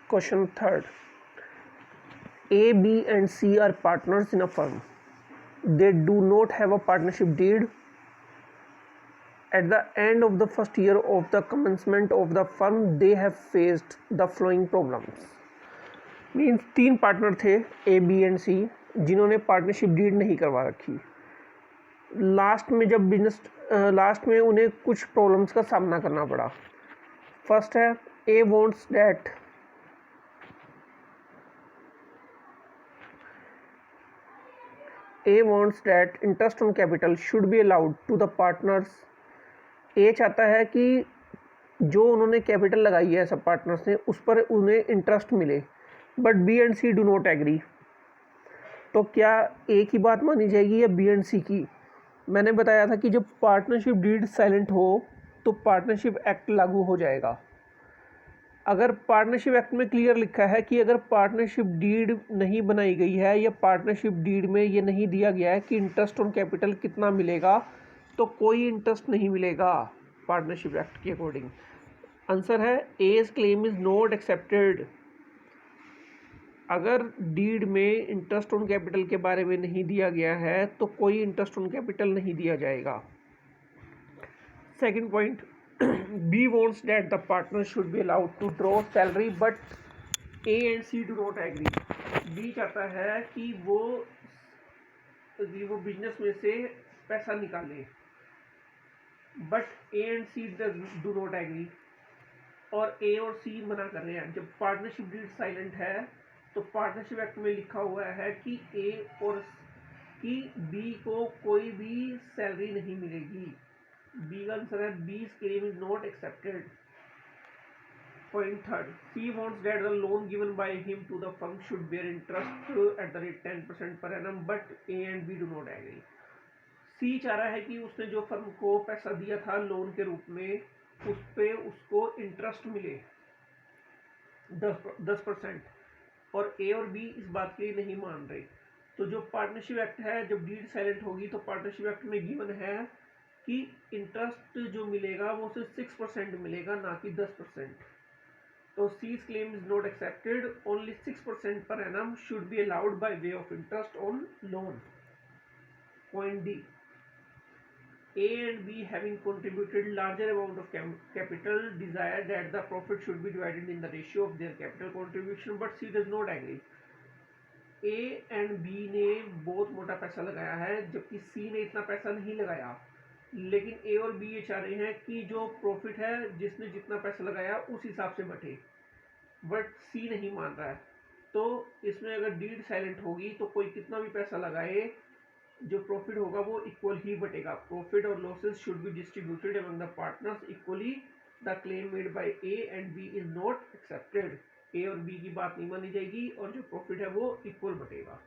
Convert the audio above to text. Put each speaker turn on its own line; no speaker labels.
Question third. A, B and C are partners in a firm. They do not have a partnership deed. At the end of the first year of the commencement of the firm, they have faced the following problems. Means 3 partner थे A, B and C जिन्होंने partnership deed नहीं करवा रखी। Last में उन्हें कुछ problems का सामना करना पड़ा। फर्स्ट है A wants that interest on capital should be allowed to the partners. A चाहता है कि जो उन्होंने कैपिटल लगाई है सब पार्टनर्स ने उस पर उन्हें इंटरेस्ट मिले, but B and C do not agree. तो क्या ए की बात मानी जाएगी या बी एंड सी की? मैंने बताया था कि जब पार्टनरशिप डीड साइलेंट हो तो पार्टनरशिप एक्ट लागू हो जाएगा। अगर पार्टनरशिप एक्ट में क्लियर लिखा है कि अगर पार्टनरशिप डीड नहीं बनाई गई है या पार्टनरशिप डीड में ये नहीं दिया गया है कि इंटरेस्ट ऑन कैपिटल कितना मिलेगा, तो कोई इंटरेस्ट नहीं मिलेगा पार्टनरशिप एक्ट के अकॉर्डिंग। आंसर है as claim is not accepted. अगर डीड में इंटरेस्ट ऑन कैपिटल के बारे में नहीं दिया गया है तो कोई इंटरेस्ट ऑन कैपिटल नहीं दिया जाएगा। Second point, B wants that the partner should be allowed to draw salary but A and C do not agree. B चाहता है कि वो बिजनेस में से पैसा निकाले, but A and C do not agree, और ए और सी मना कर रहे हैं। जब पार्टनरशिप डीड साइलेंट है तो पार्टनरशिप एक्ट में लिखा हुआ है कि ए और कि बी को कोई भी सैलरी नहीं मिलेगी। बी का आंसर है B claim is not accepted. Point third, C wants that the loan given by him to the firm should bear interest at the rate 10% per annum, but A and B do not agree. C चाह रहा है कि उसने जो firm को पैसा दिया था लोन के रूप में उस पे उसको इंटरेस्ट मिले 10%, और ए और बी इस बात के लिए नहीं मान रहे। तो जो पार्टनरशिप एक्ट है, जब डीड साइलेंट होगी तो पार्टनरशिप एक्ट में गिवन है कि इंटरेस्ट जो मिलेगा वो सिर्फ 6% मिलेगा, ना कि 10%। तो seize claim is not accepted. Only 6% per annum should be allowed by way of interest on loan. Point D, A and B having contributed larger amount of capital desire that the profit should be divided in the ratio of their capital contribution, but C does not agree. A and B ने बहुत मोटा पैसा लगाया है जबकि C ने इतना पैसा नहीं लगाया, लेकिन A और B ये चाह रहे हैं कि जो प्रॉफिट है जिसने जितना पैसा लगाया उस हिसाब से बटे, बट C नहीं मान रहा है। तो इसमें अगर डीड साइलेंट होगी तो कोई कितना भी पैसा लगाए, जो प्रॉफिट होगा वो इक्वल ही बटेगा। प्रॉफिट और losses should be distributed among the partners equally. The claim made by A and B is not accepted. A और बी की बात नहीं मानी जाएगी और जो प्रॉफिट है वो इक्वल बटेगा।